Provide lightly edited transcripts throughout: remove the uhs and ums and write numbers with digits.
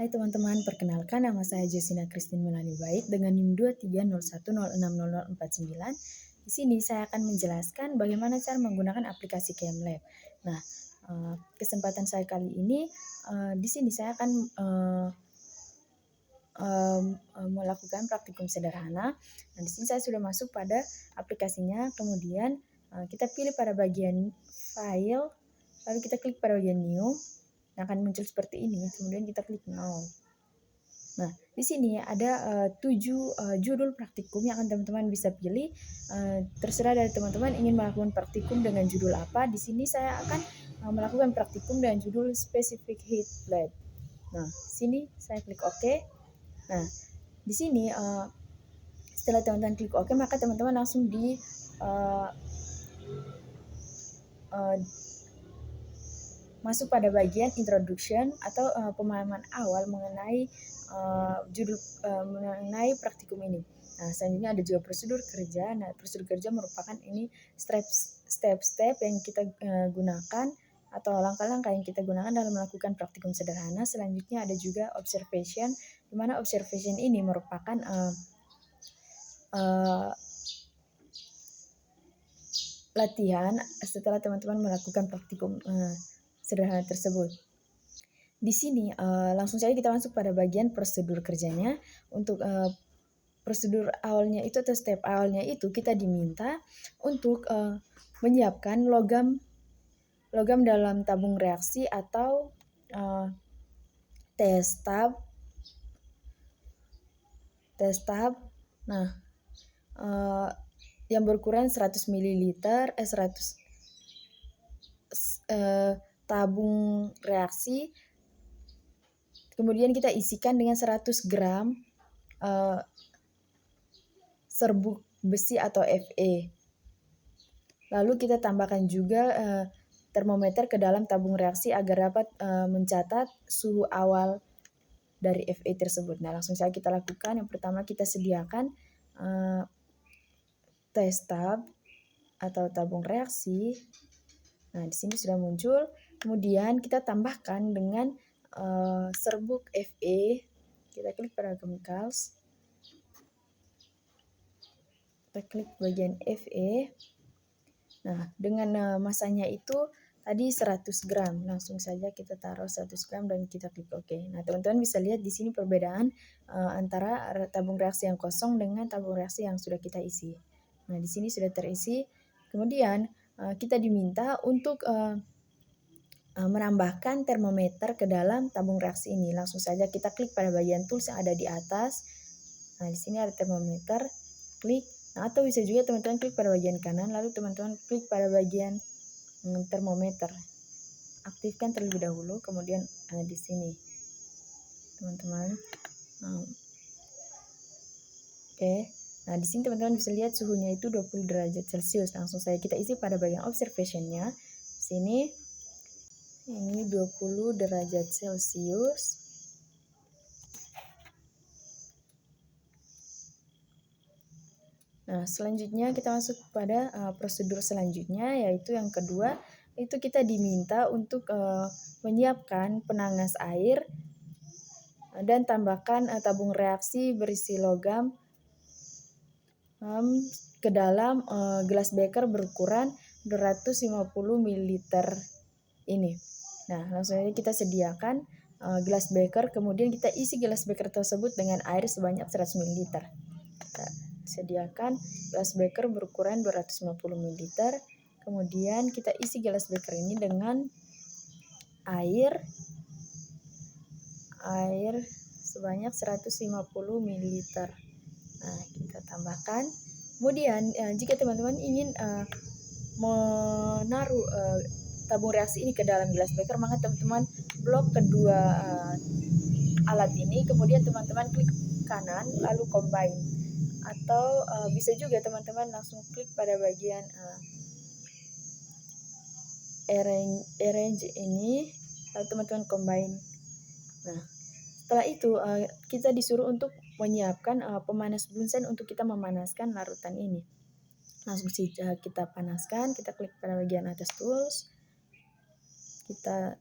Hai teman-teman, perkenalkan nama saya Jessina Christine Melani Bait dengan NIM 23010600049. Di sini saya akan menjelaskan bagaimana cara menggunakan aplikasi CamLab. Nah, kesempatan saya kali ini di sini saya akan melakukan praktikum sederhana. Nah, di sini saya sudah masuk pada aplikasinya. Kemudian kita pilih pada bagian file, lalu kita klik pada bagian new. Nah, akan muncul seperti ini. Kemudian kita klik now. Nah, di sini ada 7 judul praktikum yang akan teman-teman bisa pilih. Terserah dari teman-teman ingin melakukan praktikum dengan judul apa. Di sini saya akan melakukan praktikum dengan judul Specific Heat Lab. Nah, sini saya klik OK. Nah, di sini setelah teman-teman klik OK, maka teman-teman langsung masuk pada bagian introduction atau pemahaman awal mengenai mengenai praktikum ini. Nah, selanjutnya ada juga prosedur kerja. Nah, prosedur kerja merupakan ini step-step yang kita gunakan atau langkah-langkah yang kita gunakan dalam melakukan praktikum sederhana. Selanjutnya ada juga observation, di mana observation ini merupakan latihan setelah teman-teman melakukan praktikum sederhana tersebut. Di sini langsung saja kita masuk pada bagian prosedur kerjanya. Untuk prosedur awalnya itu atau step awalnya itu kita diminta untuk menyiapkan logam dalam tabung reaksi atau test tab. Nah, yang berukuran 100 ml, 100 tabung reaksi. Kemudian kita isikan dengan 100 gram serbuk besi atau Fe. Lalu kita tambahkan juga termometer ke dalam tabung reaksi agar dapat mencatat suhu awal dari Fe tersebut. Nah, langsung saja kita lakukan. Yang pertama kita sediakan test tab atau tabung reaksi. Nah, di sini sudah muncul. Kemudian kita tambahkan dengan serbuk Fe. Kita klik pada chemicals. Kita klik bagian Fe. Nah, dengan masanya itu tadi 100 gram. Langsung saja kita taruh 100 gram dan kita klik OK. Nah, teman-teman bisa lihat di sini perbedaan antara tabung reaksi yang kosong dengan tabung reaksi yang sudah kita isi. Nah, di sini sudah terisi. Kemudian kita diminta untuk menambahkan termometer ke dalam tabung reaksi ini. Langsung saja kita klik pada bagian tools yang ada di atas. Nah, di sini ada termometer, klik. Nah, atau bisa juga teman-teman klik pada bagian kanan, lalu teman-teman klik pada bagian termometer. Aktifkan terlebih dahulu, kemudian di sini, teman-teman. Oke. Nah, di sini teman-teman bisa lihat suhunya itu 20 derajat Celcius. Langsung saja kita isi pada bagian observation-nya. Sini ini 20 derajat Celcius. Nah, selanjutnya kita masuk pada prosedur selanjutnya, yaitu yang kedua, itu kita diminta untuk menyiapkan penanas air dan tambahkan tabung reaksi berisi logam ke dalam gelas beker berukuran 250 ml ini. Nah, langsung saja kita sediakan gelas beker, kemudian kita isi gelas beker tersebut dengan air sebanyak 100 ml. Kita sediakan gelas beker berukuran 250 ml. Kemudian kita isi gelas beker ini dengan air sebanyak 150 ml. Nah, kita tambahkan. Kemudian jika teman-teman ingin menaruh tabung reaksi ini ke dalam gelas beker, maka teman-teman blok kedua alat ini, kemudian teman-teman klik kanan lalu combine, atau bisa juga teman-teman langsung klik pada bagian arrange ini, lalu teman-teman combine. Nah, setelah itu kita disuruh untuk menyiapkan pemanas bunsen untuk kita memanaskan larutan ini. Langsung saja kita panaskan, kita klik pada bagian atas tools, kita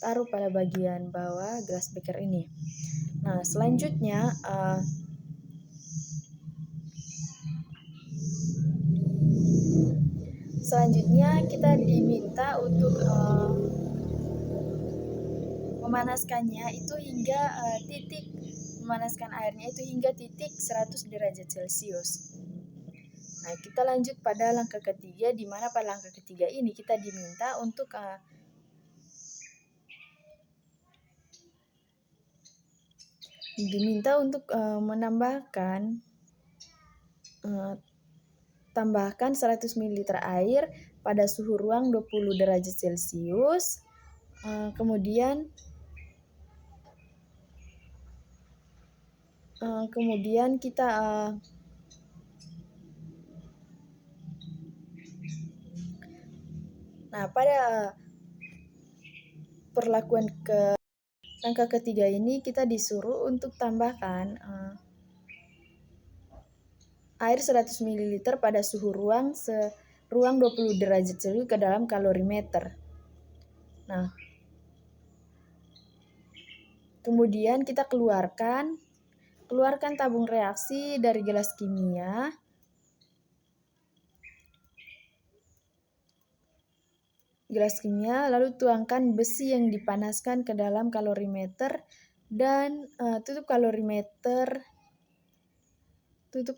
taruh pada bagian bawah gelas beker ini. Nah, selanjutnya kita diminta untuk memanaskannya itu hingga memanaskan airnya itu hingga titik 100 derajat Celcius. Nah, kita lanjut pada langkah ketiga, di mana pada langkah ketiga ini kita diminta untuk menambahkan 100 ml air pada suhu ruang 20 derajat Celcius. Kemudian kita pada perlakuan langkah ketiga ini kita disuruh untuk tambahkan air 100 ml pada suhu ruang 20 derajat Celcius ke dalam kalorimeter. Nah, kemudian kita keluarkan tabung reaksi dari gelas kimia. Lalu tuangkan besi yang dipanaskan ke dalam kalorimeter dan tutup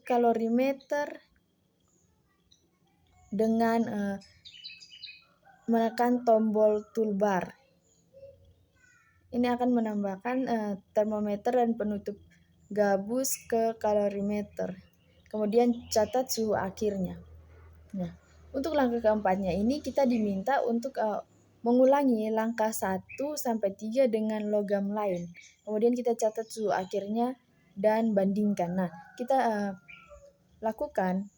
kalorimeter dengan menekan tombol toolbar. Ini akan menambahkan termometer dan penutup gabus ke kalorimeter. Kemudian catat suhu akhirnya. Nah, untuk langkah keempatnya ini kita diminta untuk mengulangi langkah 1 sampai 3 dengan logam lain. Kemudian kita catat suhu akhirnya dan bandingkan. Nah, kita lakukan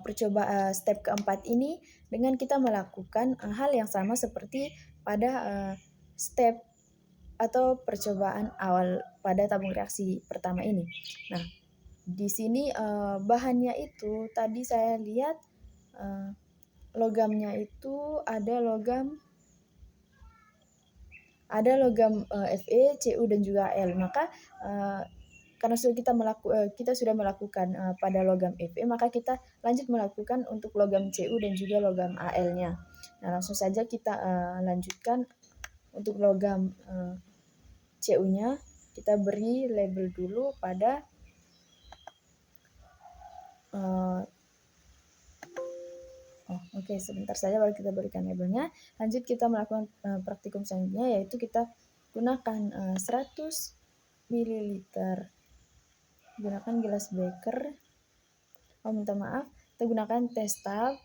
percobaan step keempat ini dengan kita melakukan hal yang sama seperti pada step atau percobaan awal pada tabung reaksi pertama ini. Nah, di sini bahannya itu tadi saya lihat logamnya itu ada logam Fe, Cu dan juga Al. Maka karena kita sudah melakukan pada logam Fe, maka kita lanjut melakukan untuk logam Cu dan juga logam Al-nya. Nah, langsung saja kita lanjutkan untuk logam Cu-nya. Kita beri label dulu pada Oke, sebentar saja baru kita berikan labelnya. Lanjut kita melakukan praktikum selanjutnya, yaitu kita gunakan 100 ml. Gunakan gelas beker. Minta maaf, kita gunakan test tab.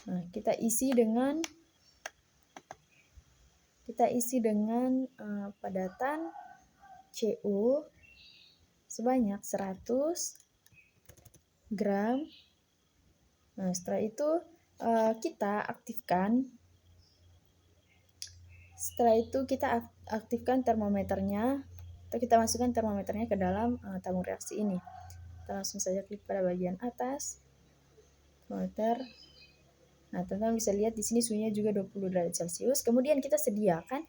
Nah, kita isi dengan padatan Cu sebanyak 100 gram. Nah, setelah itu kita aktifkan termometernya, atau kita masukkan termometernya ke dalam tabung reaksi ini. Kita langsung saja klik pada bagian atas termometer. Nah, teman-teman bisa lihat di sini suhunya juga 20 derajat Celcius. Kemudian kita sediakan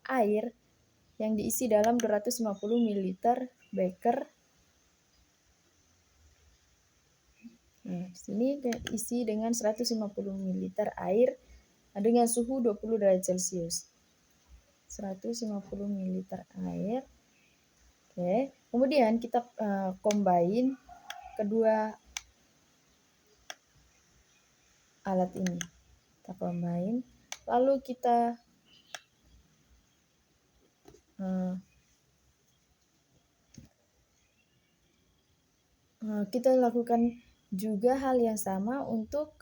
air yang diisi dalam 250 ml beker. Nah, di sini isi dengan 150 ml air dengan suhu 20 derajat Celcius. 150 ml air. Oke, kemudian kita combine kedua alat ini. Kita combine, lalu kita lakukan juga hal yang sama untuk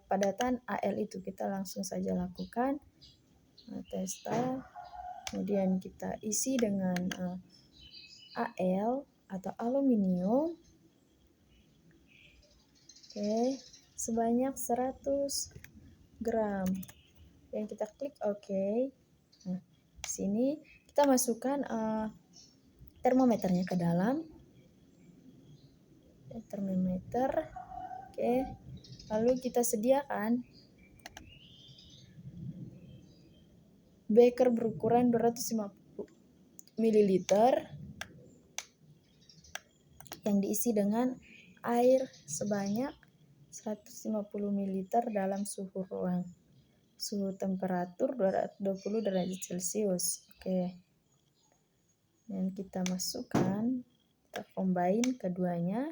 padatan Al itu. Kita langsung saja lakukan test tab. Kemudian kita isi dengan Al atau aluminium. Oke, sebanyak 100 gram. Dan kita klik OK. Nah, di sini kita masukkan termometernya ke dalam. Termometer. Oke. Lalu kita sediakan beker berukuran 250 ml yang diisi dengan air sebanyak 150 ml dalam suhu ruang. Suhu temperatur 220 derajat Celcius. Oke. Dan kita masukkan, kita combine keduanya.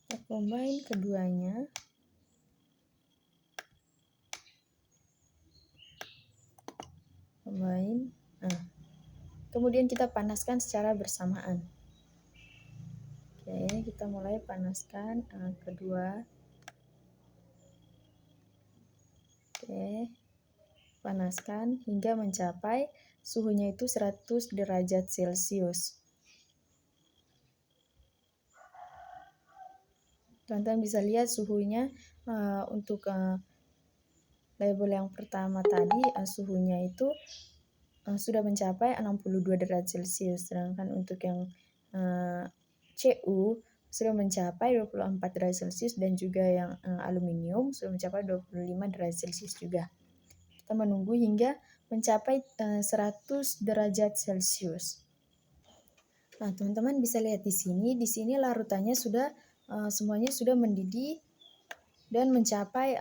Kita combine keduanya. Combine. Nah, kemudian kita panaskan secara bersamaan. Oke, kita mulai panaskan kedua. Oke, panaskan hingga mencapai suhunya itu 100 derajat Celcius. Teman-teman bisa lihat suhunya untuk label yang pertama tadi suhunya itu sudah mencapai 62 derajat Celcius, sedangkan untuk yang Cu sudah mencapai 24 derajat Celcius, dan juga yang aluminium sudah mencapai 25 derajat Celcius juga. Kita menunggu hingga mencapai 100 derajat Celcius. Nah, teman-teman bisa lihat di sini larutannya sudah semuanya sudah mendidih dan mencapai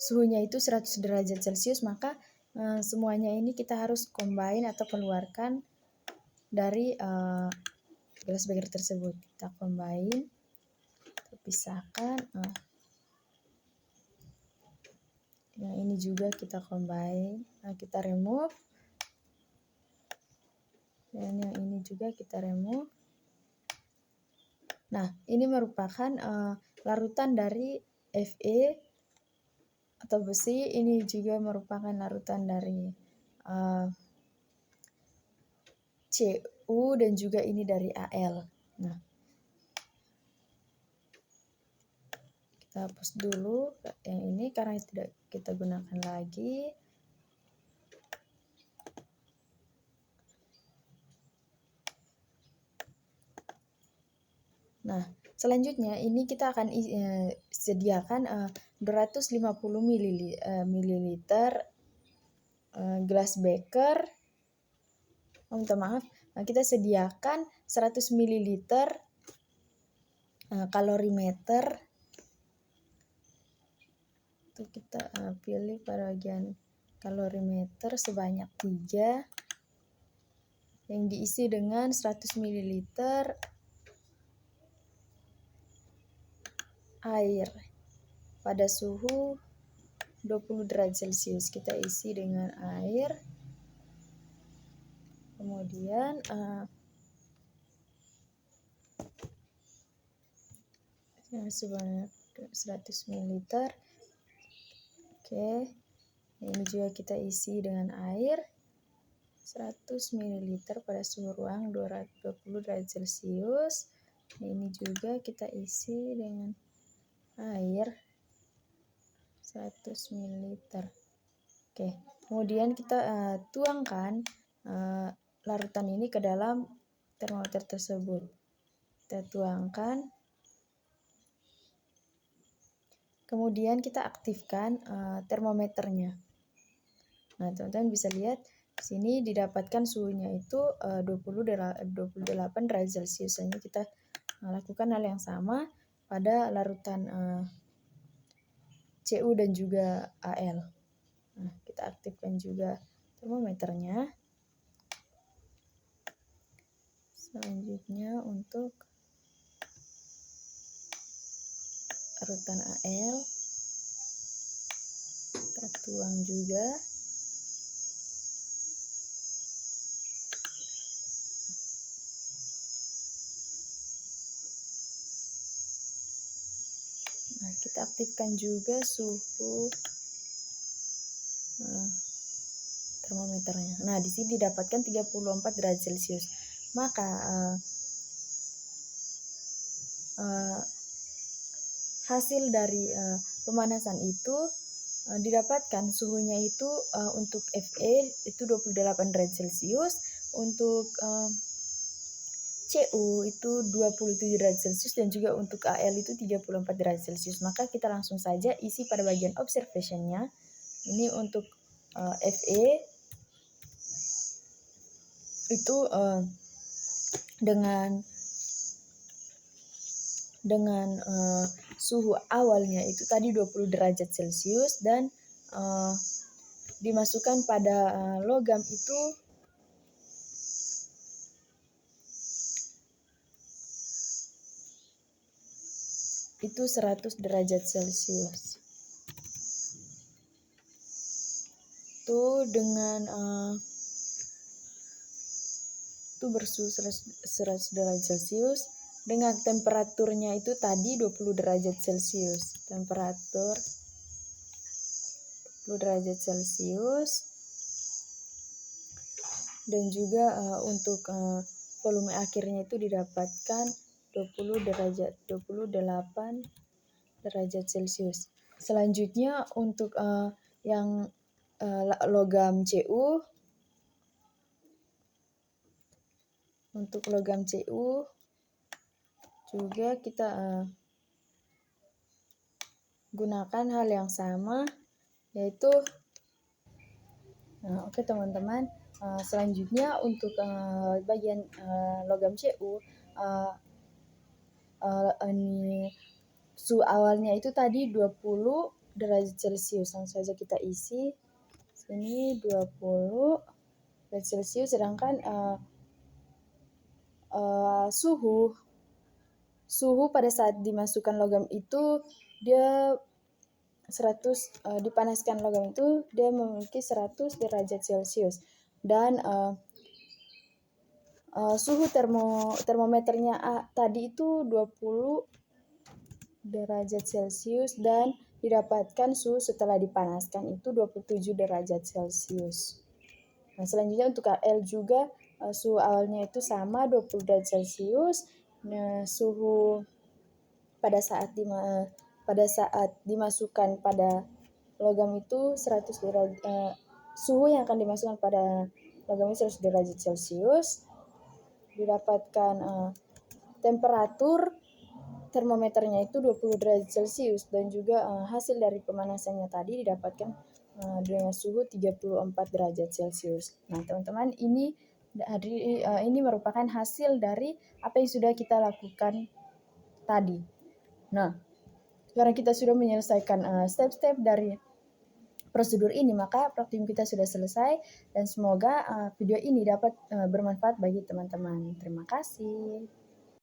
suhunya itu 100 derajat Celcius, maka semuanya ini kita harus combine atau keluarkan dari gelas beker tersebut. Kita combine, kita pisahkan. Yang ini juga kita combine, kita remove. Dan yang ini juga kita remove. Nah, ini merupakan larutan dari Fe atau besi. Ini juga merupakan larutan dari Cu, dan juga ini dari Al. Nah, kita hapus dulu yang ini karena tidak kita gunakan lagi. Nah, selanjutnya ini kita akan sediakan 250 ml gelas beker. Minta maaf, kita sediakan 100 ml kalorimeter. Itu kita pilih pada bagian kalorimeter sebanyak 3 yang diisi dengan 100 ml air pada suhu 20 derajat Celcius. Kita isi dengan air, kemudian sebanyak 100 ml. Oke, ini juga kita isi dengan air 100 ml pada suhu ruang 220 derajat Celcius. Ini juga kita isi dengan air 100 ml. Oke, kemudian kita tuangkan larutan ini ke dalam termometer tersebut. Kita tuangkan, kemudian kita aktifkan termometernya. Nah, teman-teman bisa lihat di sini didapatkan suhunya itu 28 derajat Celcius. Ini kita lakukan hal yang sama pada larutan Cu dan juga Al. Nah, kita aktifkan juga termometernya. Selanjutnya untuk larutan Al, kita tuang juga. Nah, kita aktifkan juga suhu termometernya. Nah, di sini didapatkan 34 derajat Celcius. Maka hasil dari pemanasan itu didapatkan suhunya itu untuk Fe itu 28 derajat Celcius, untuk Cu itu 27 derajat Celcius, dan juga untuk Al itu 34 derajat Celcius. Maka kita langsung saja isi pada bagian observation-nya. Ini untuk Fe itu dengan suhu awalnya itu tadi 20 derajat Celcius, dan dimasukkan pada logam itu 100 derajat Celcius. Itu dengan itu bersuhu 100 derajat Celcius dengan temperaturnya itu tadi 20 derajat Celcius. Temperatur 20 derajat Celcius, dan juga untuk volume akhirnya itu didapatkan 28 derajat Celcius. Selanjutnya untuk yang logam Cu, untuk logam Cu juga kita gunakan hal yang sama, yaitu oke teman-teman, selanjutnya untuk bagian logam Cu, ini suhu awalnya itu tadi 20 derajat Celcius. Langsung saja kita isi sini 20 derajat Celcius, sedangkan suhu pada saat dimasukkan logam itu dia 100 dipanaskan logam itu dia memiliki 100 derajat Celcius, dan suhu termometernya tadi itu 20 derajat Celcius, dan didapatkan suhu setelah dipanaskan itu 27 derajat Celcius. Nah, selanjutnya untuk Al juga suhu awalnya itu sama 20 derajat Celcius. Nah, suhu pada saat dimasukkan pada logam itu 100 derajat suhu yang akan dimasukkan pada logam itu 100 derajat Celcius. Didapatkan temperatur termometernya itu 20 derajat Celcius, dan juga hasil dari pemanasannya tadi didapatkan dengan suhu 34 derajat Celcius. Nah, teman-teman, ini merupakan hasil dari apa yang sudah kita lakukan tadi. Nah, karena kita sudah menyelesaikan step-step dari prosedur ini, maka praktikum kita sudah selesai, dan semoga video ini dapat bermanfaat bagi teman-teman. Terima kasih.